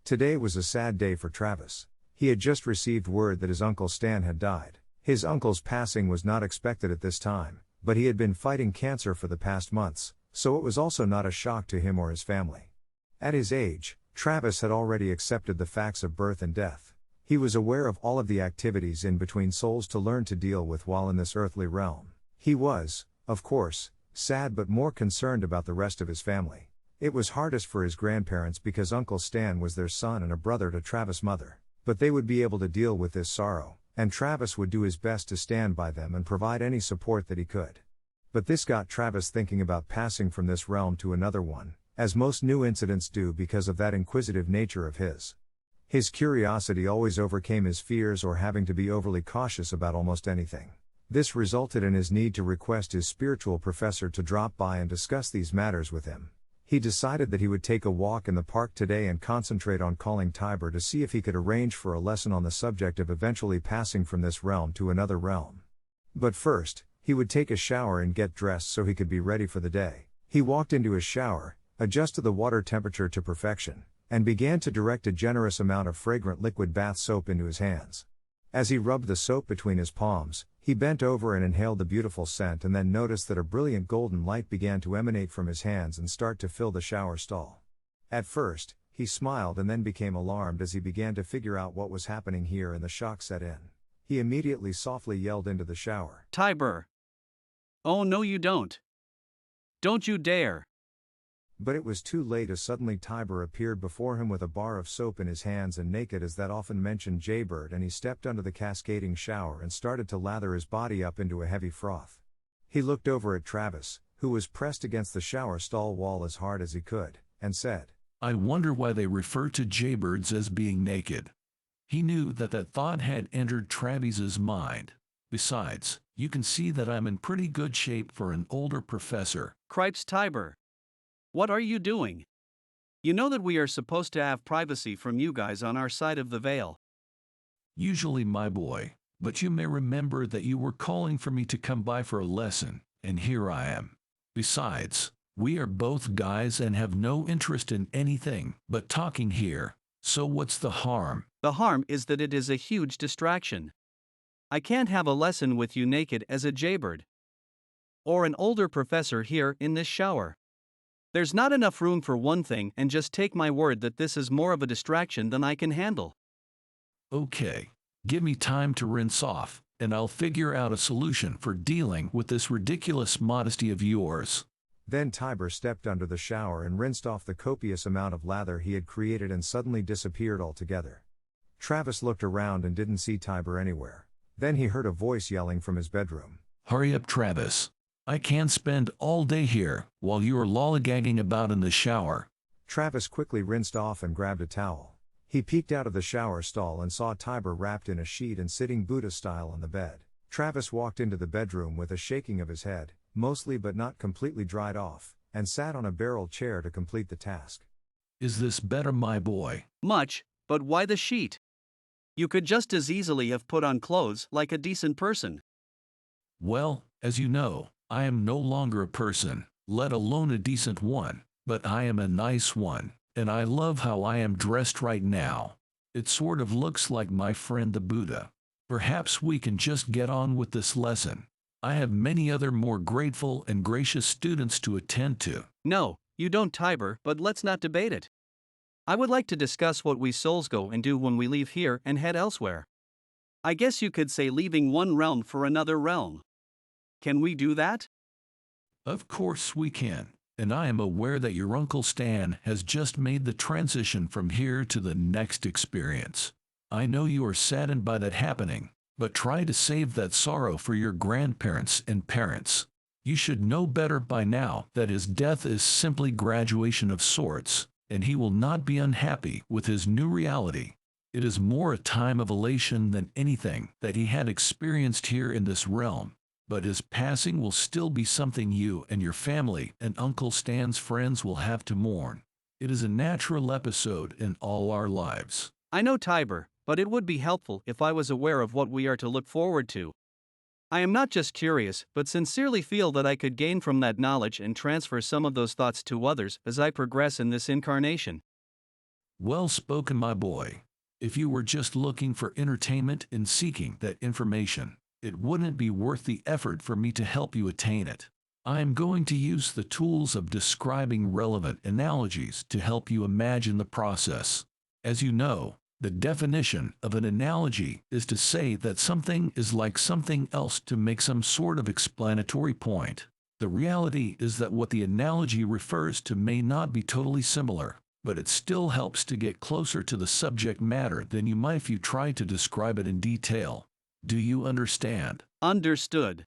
Today was a sad day for Travis. He had just received word that his uncle Stan had died. His uncle's passing was not expected at this time, but he had been fighting cancer for the past months, so it was also not a shock to him or his family. At his age, Travis had already accepted the facts of birth and death. He was aware of all of the activities in between souls to learn to deal with while in this earthly realm. He was, of course, sad but more concerned about the rest of his family. It was hardest for his grandparents because Uncle Stan was their son and a brother to Travis' mother. But they would be able to deal with this sorrow, and Travis would do his best to stand by them and provide any support that he could. But this got Travis thinking about passing from this realm to another one, as most new incidents do because of that inquisitive nature of his. His curiosity always overcame his fears or having to be overly cautious about almost anything. This resulted in his need to request his spiritual professor to drop by and discuss these matters with him. He decided that he would take a walk in the park today and concentrate on calling Tiber to see if he could arrange for a lesson on the subject of eventually passing from this realm to another realm. But first, he would take a shower and get dressed so he could be ready for the day. He walked into his shower, adjusted the water temperature to perfection, and began to direct a generous amount of fragrant liquid bath soap into his hands. As he rubbed the soap between his palms, he bent over and inhaled the beautiful scent and then noticed that a brilliant golden light began to emanate from his hands and start to fill the shower stall. At first, he smiled and then became alarmed as he began to figure out what was happening here and the shock set in. He immediately softly yelled into the shower, "Tiber! Oh no you don't! Don't you dare!" But it was too late as suddenly Tiber appeared before him with a bar of soap in his hands and naked as that often mentioned jaybird, and he stepped under the cascading shower and started to lather his body up into a heavy froth. He looked over at Travis, who was pressed against the shower stall wall as hard as he could, and said, "I wonder why they refer to jaybirds as being naked." He knew that thought had entered Travis's mind. Besides, you can see that I'm in pretty good shape for an older professor. Cripes Tiber! What are you doing? You know that we are supposed to have privacy from you guys on our side of the veil. Usually, my boy, but you may remember that you were calling for me to come by for a lesson, and here I am. Besides, we are both guys and have no interest in anything but talking here, so what's the harm? The harm is that it is a huge distraction. I can't have a lesson with you naked as a jaybird. Or an older professor here in this shower. There's not enough room for one thing, and just take my word that this is more of a distraction than I can handle. Okay, give me time to rinse off, and I'll figure out a solution for dealing with this ridiculous modesty of yours. Then Tiber stepped under the shower and rinsed off the copious amount of lather he had created and suddenly disappeared altogether. Travis looked around and didn't see Tiber anywhere. Then he heard a voice yelling from his bedroom. "Hurry up, Travis. I can't spend all day here while you are lollygagging about in the shower." Travis quickly rinsed off and grabbed a towel. He peeked out of the shower stall and saw Tiber wrapped in a sheet and sitting Buddha style on the bed. Travis walked into the bedroom with a shaking of his head, mostly but not completely dried off, and sat on a barrel chair to complete the task. "Is this better, my boy?" Much, but why the sheet? You could just as easily have put on clothes like a decent person. "Well, as you know, I am no longer a person, let alone a decent one, but I am a nice one, and I love how I am dressed right now. It sort of looks like my friend the Buddha. Perhaps we can just get on with this lesson. I have many other more grateful and gracious students to attend to." No, you don't, Tiber, but let's not debate it. I would like to discuss what we souls go and do when we leave here and head elsewhere. I guess you could say leaving one realm for another realm. Can we do that? Of course we can, and I am aware that your Uncle Stan has just made the transition from here to the next experience. I know you are saddened by that happening, but try to save that sorrow for your grandparents and parents. You should know better by now that his death is simply graduation of sorts, and he will not be unhappy with his new reality. It is more a time of elation than anything that he had experienced here in this realm. But his passing will still be something you and your family and Uncle Stan's friends will have to mourn. It is a natural episode in all our lives. I know, Tiber, but it would be helpful if I was aware of what we are to look forward to. I am not just curious, but sincerely feel that I could gain from that knowledge and transfer some of those thoughts to others as I progress in this incarnation. Well spoken, my boy. If you were just looking for entertainment in seeking that information, it wouldn't be worth the effort for me to help you attain it. I am going to use the tools of describing relevant analogies to help you imagine the process. As you know, the definition of an analogy is to say that something is like something else to make some sort of explanatory point. The reality is that what the analogy refers to may not be totally similar, but it still helps to get closer to the subject matter than you might if you tried to describe it in detail. Do you understand? Understood.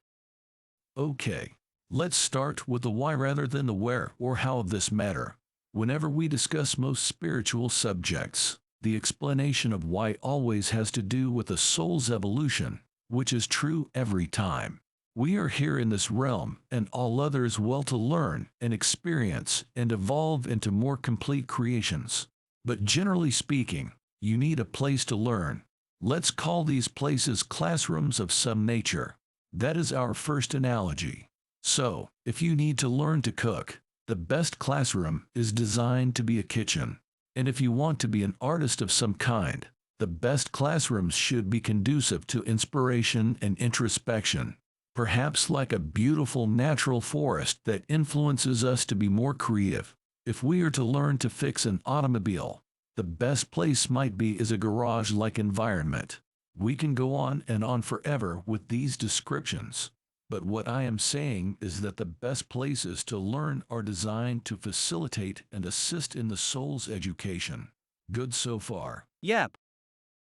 Okay. Let's start with the why rather than the where or how of this matter. Whenever we discuss most spiritual subjects, the explanation of why always has to do with the soul's evolution, which is true every time. We are here in this realm and all others well to learn and experience and evolve into more complete creations. But generally speaking, you need a place to learn. Let's call these places classrooms of some nature. That is our first analogy. So, if you need to learn to cook, the best classroom is designed to be a kitchen. And if you want to be an artist of some kind, the best classrooms should be conducive to inspiration and introspection. Perhaps like a beautiful natural forest that influences us to be more creative. If we are to learn to fix an automobile, the best place might be is a garage-like environment. We can go on and on forever with these descriptions. But what I am saying is that the best places to learn are designed to facilitate and assist in the soul's education. Good so far? Yep.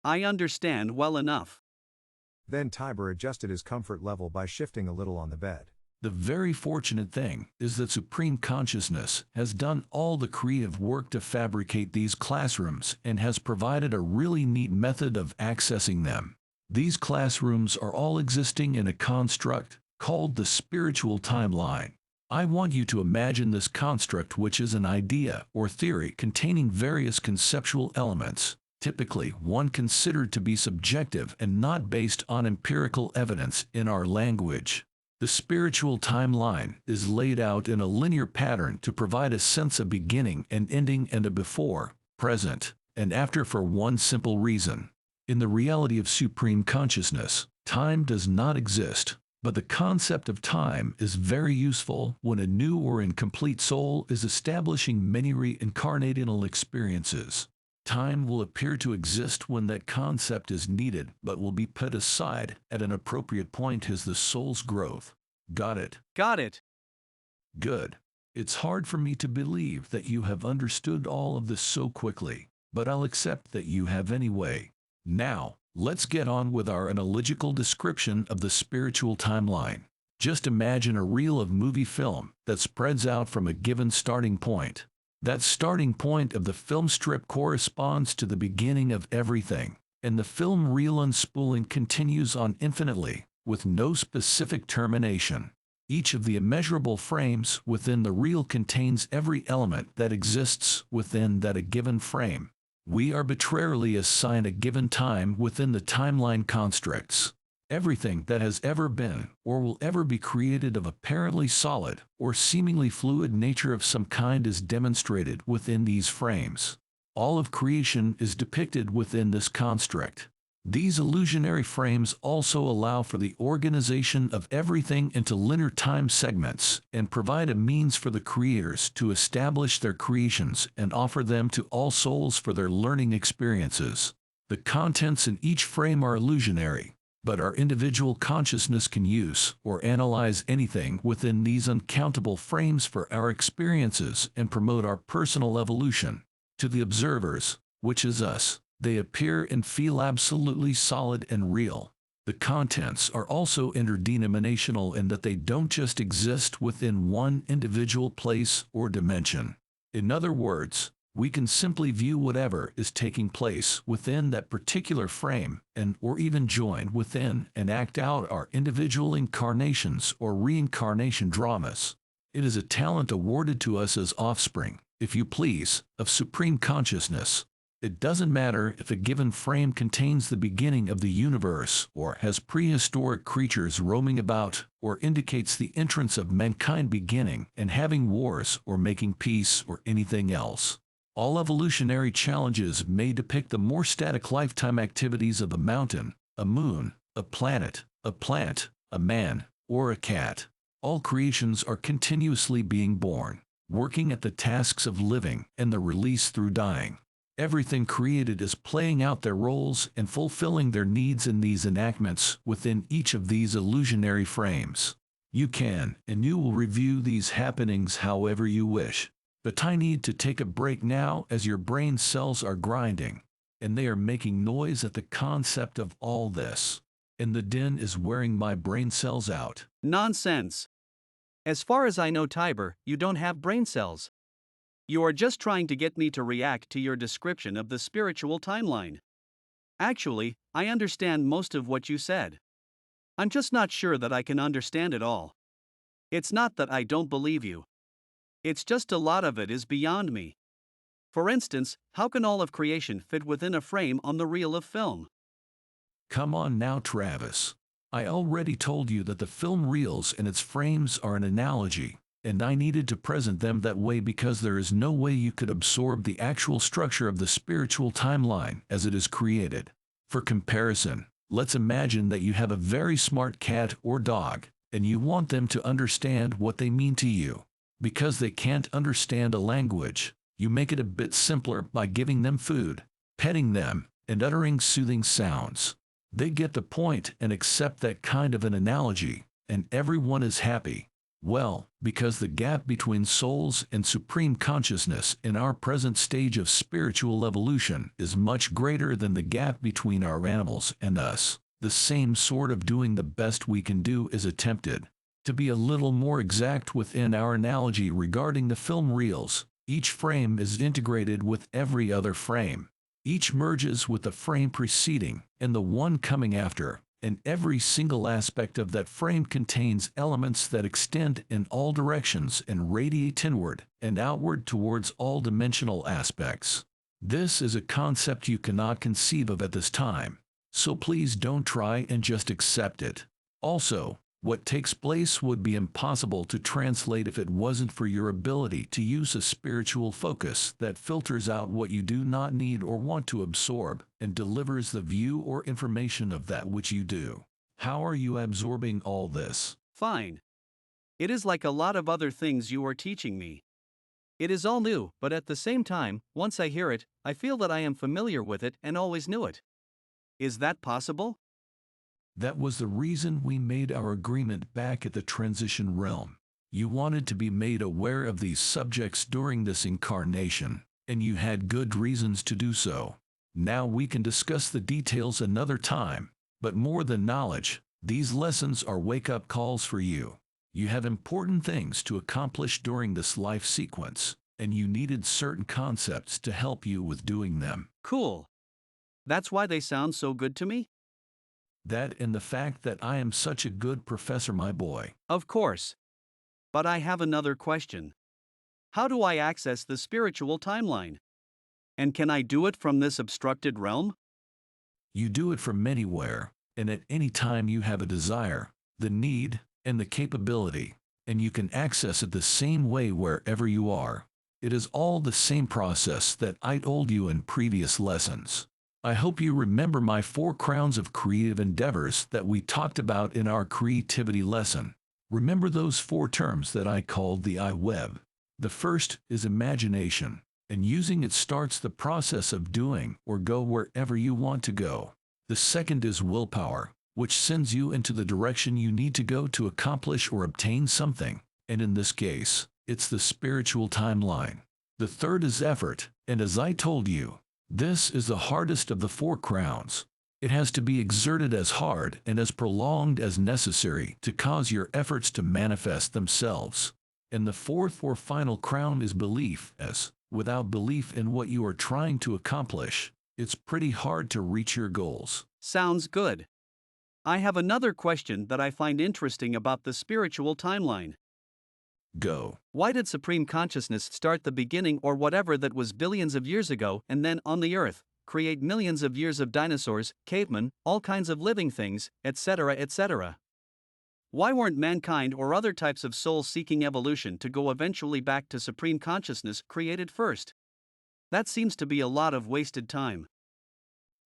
I understand well enough. Then Tiber adjusted his comfort level by shifting a little on the bed. The very fortunate thing is that Supreme Consciousness has done all the creative work to fabricate these classrooms and has provided a really neat method of accessing them. These classrooms are all existing in a construct called the spiritual timeline. I want you to imagine this construct, which is an idea or theory containing various conceptual elements, typically one considered to be subjective and not based on empirical evidence in our language. The spiritual timeline is laid out in a linear pattern to provide a sense of beginning and ending and a before, present, and after for one simple reason. In the reality of Supreme Consciousness, time does not exist. But the concept of time is very useful when a new or incomplete soul is establishing many reincarnational experiences. Time will appear to exist when that concept is needed, but will be put aside at an appropriate point as the soul's growth. Got it? Got it. Good. It's hard for me to believe that you have understood all of this so quickly, but I'll accept that you have anyway. Now, let's get on with our analogical description of the spiritual timeline. Just imagine a reel of movie film that spreads out from a given starting point. That starting point of the film strip corresponds to the beginning of everything, and the film reel unspooling continues on infinitely, with no specific termination. Each of the immeasurable frames within the reel contains every element that exists within that a given frame. We arbitrarily assign a given time within the timeline constructs. Everything that has ever been or will ever be created of apparently solid or seemingly fluid nature of some kind is demonstrated within these frames. All of creation is depicted within this construct. These illusionary frames also allow for the organization of everything into linear time segments and provide a means for the creators to establish their creations and offer them to all souls for their learning experiences. The contents in each frame are illusionary, but our individual consciousness can use or analyze anything within these uncountable frames for our experiences and promote our personal evolution. To the observers, which is us, they appear and feel absolutely solid and real. The contents are also interdenominational in that they don't just exist within one individual place or dimension. In other words, we can simply view whatever is taking place within that particular frame and or even join within and act out our individual incarnations or reincarnation dramas. It is a talent awarded to us as offspring, if you please, of Supreme Consciousness. It doesn't matter if a given frame contains the beginning of the universe or has prehistoric creatures roaming about or indicates the entrance of mankind beginning and having wars or making peace or anything else. All evolutionary challenges may depict the more static lifetime activities of a mountain, a moon, a planet, a plant, a man, or a cat. All creations are continuously being born, working at the tasks of living and the release through dying. Everything created is playing out their roles and fulfilling their needs in these enactments within each of these illusionary frames. You can, and you will review these happenings however you wish. But I need to take a break now as your brain cells are grinding, and they are making noise at the concept of all this. And the din is wearing my brain cells out. Nonsense. As far as I know, Tiber, you don't have brain cells. You are just trying to get me to react to your description of the spiritual timeline. Actually, I understand most of what you said. I'm just not sure that I can understand it all. It's not that I don't believe you. It's just a lot of it is beyond me. For instance, how can all of creation fit within a frame on the reel of film? Come on now, Travis. I already told you that the film reels and its frames are an analogy, and I needed to present them that way because there is no way you could absorb the actual structure of the spiritual timeline as it is created. For comparison, let's imagine that you have a very smart cat or dog, and you want them to understand what they mean to you. Because they can't understand a language, you make it a bit simpler by giving them food, petting them, and uttering soothing sounds. They get the point and accept that kind of an analogy, and everyone is happy. Well, because the gap between souls and supreme consciousness in our present stage of spiritual evolution is much greater than the gap between our animals and us. The same sort of doing the best we can do is attempted. To be a little more exact within our analogy regarding the film reels, each frame is integrated with every other frame. Each merges with the frame preceding and the one coming after, and every single aspect of that frame contains elements that extend in all directions and radiate inward and outward towards all dimensional aspects. This is a concept you cannot conceive of at this time, so please don't try and just accept it. Also, what takes place would be impossible to translate if it wasn't for your ability to use a spiritual focus that filters out what you do not need or want to absorb and delivers the view or information of that which you do. How are you absorbing all this? Fine. It is like a lot of other things you are teaching me. It is all new, but at the same time, once I hear it, I feel that I am familiar with it and always knew it. Is that possible? That was the reason we made our agreement back at the transition realm. You wanted to be made aware of these subjects during this incarnation, and you had good reasons to do so. Now we can discuss the details another time, but more than knowledge, these lessons are wake-up calls for you. You have important things to accomplish during this life sequence, and you needed certain concepts to help you with doing them. Cool. That's why they sound so good to me? That and the fact that I am such a good professor, my boy. Of course. But I have another question. How do I access the spiritual timeline? And can I do it from this obstructed realm? You do it from anywhere, and at any time you have a desire, the need, and the capability, and you can access it the same way wherever you are. It is all the same process that I told you in previous lessons. I hope you remember my 4 crowns of creative endeavors that we talked about in our creativity lesson. Remember those 4 terms that I called the I-web. The first is imagination, and using it starts the process of doing or go wherever you want to go. The second is willpower, which sends you into the direction you need to go to accomplish or obtain something, and in this case, it's the spiritual timeline. The third is effort, and as I told you, this is the hardest of the 4 crowns. It has to be exerted as hard and as prolonged as necessary to cause your efforts to manifest themselves. And the 4th or final crown is belief, as, without belief in what you are trying to accomplish, it's pretty hard to reach your goals. Sounds good. I have another question that I find interesting about the spiritual timeline. Go. Why did Supreme Consciousness start the beginning or whatever that was billions of years ago and then on the Earth, create millions of years of dinosaurs, cavemen, all kinds of living things, etc., etc.? Why weren't mankind or other types of soul-seeking evolution to go eventually back to Supreme Consciousness created first? That seems to be a lot of wasted time.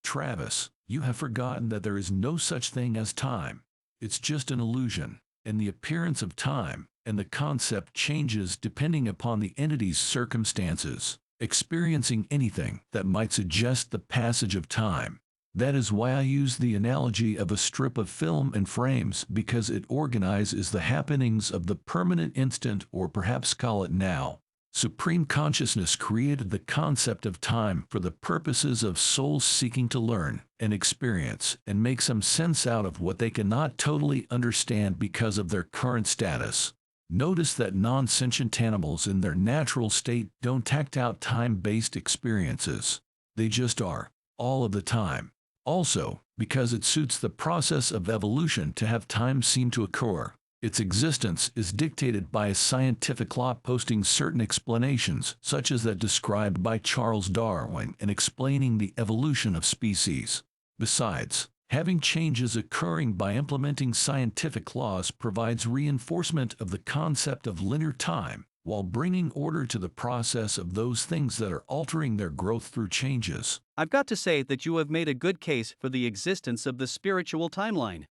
Travis, you have forgotten that there is no such thing as time. It's just an illusion, and the appearance of time and the concept changes depending upon the entity's circumstances, experiencing anything that might suggest the passage of time. That is why I use the analogy of a strip of film and frames, because it organizes the happenings of the permanent instant, or perhaps call it now. Supreme Consciousness created the concept of time for the purposes of souls seeking to learn and experience and make some sense out of what they cannot totally understand because of their current status. Notice that non-sentient animals in their natural state don't act out time-based experiences. They just are, all of the time. Also, because it suits the process of evolution to have time seem to occur, its existence is dictated by a scientific law posting certain explanations, such as that described by Charles Darwin in explaining the evolution of species. Besides, having changes occurring by implementing scientific laws provides reinforcement of the concept of linear time, while bringing order to the process of those things that are altering their growth through changes. I've got to say that you have made a good case for the existence of the spiritual timeline.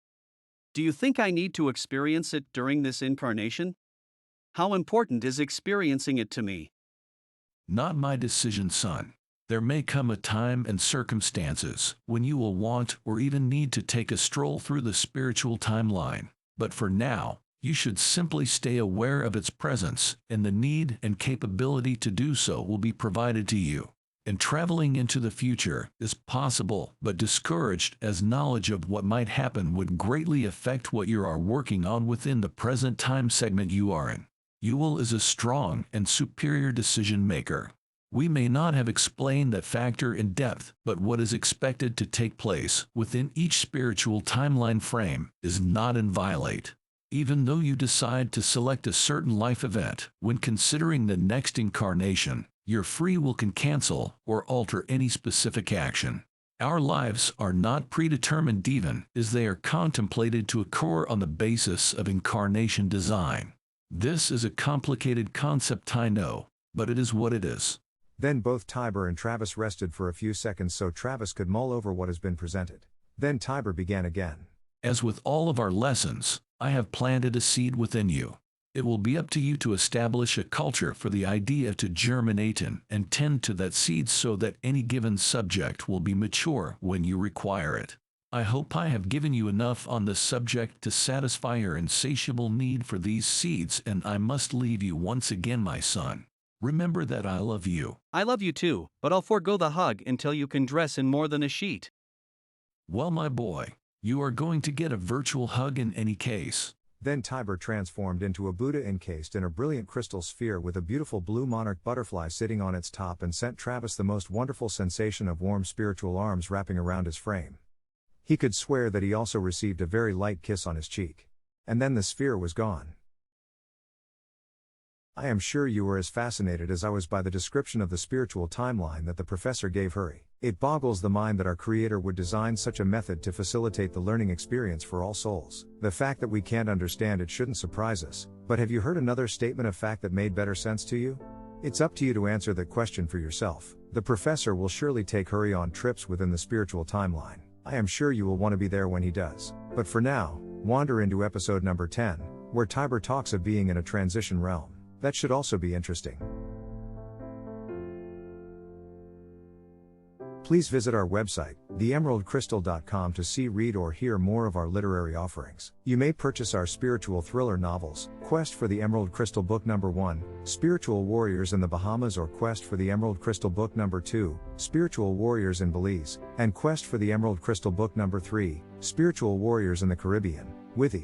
Do you think I need to experience it during this incarnation? How important is experiencing it to me? Not my decision, son. There may come a time and circumstances when you will want or even need to take a stroll through the spiritual timeline, but for now, you should simply stay aware of its presence, and the need and capability to do so will be provided to you. And traveling into the future is possible, but discouraged, as knowledge of what might happen would greatly affect what you are working on within the present time segment you are in. Ewell is a strong and superior decision maker. We may not have explained that factor in depth, but what is expected to take place within each spiritual timeline frame is not inviolate. Even though you decide to select a certain life event when considering the next incarnation, your free will can cancel or alter any specific action. Our lives are not predetermined even as they are contemplated to occur on the basis of incarnation design. This is a complicated concept, I know, but it is what it is. Then both Tiber and Travis rested for a few seconds so Travis could mull over what has been presented. Then Tiber began again. As with all of our lessons, I have planted a seed within you. It will be up to you to establish a culture for the idea to germinate in and tend to that seed so that any given subject will be mature when you require it. I hope I have given you enough on this subject to satisfy your insatiable need for these seeds, and I must leave you once again, my son. Remember that I love you. I love you too, but I'll forego the hug until you can dress in more than a sheet. Well, my boy, you are going to get a virtual hug in any case. Then Tiber transformed into a Buddha encased in a brilliant crystal sphere with a beautiful blue monarch butterfly sitting on its top, and sent Travis the most wonderful sensation of warm spiritual arms wrapping around his frame. He could swear that he also received a very light kiss on his cheek. And then the sphere was gone. I am sure you were as fascinated as I was by the description of the spiritual timeline that the professor gave Hurry. It boggles the mind that our Creator would design such a method to facilitate the learning experience for all souls. The fact that we can't understand it shouldn't surprise us, but have you heard another statement of fact that made better sense to you? It's up to you to answer that question for yourself. The professor will surely take Hurry on trips within the spiritual timeline. I am sure you will want to be there when he does. But for now, wander into episode number 10, where Tiber talks of being in a transition realm. That should also be interesting. Please visit our website, theemeraldcrystal.com, to see, read, or hear more of our literary offerings. You may purchase our spiritual thriller novels, Quest for the Emerald Crystal Book No. 1, Spiritual Warriors in the Bahamas, or Quest for the Emerald Crystal Book No. 2, Spiritual Warriors in Belize, and Quest for the Emerald Crystal Book No. 3, Spiritual Warriors in the Caribbean, with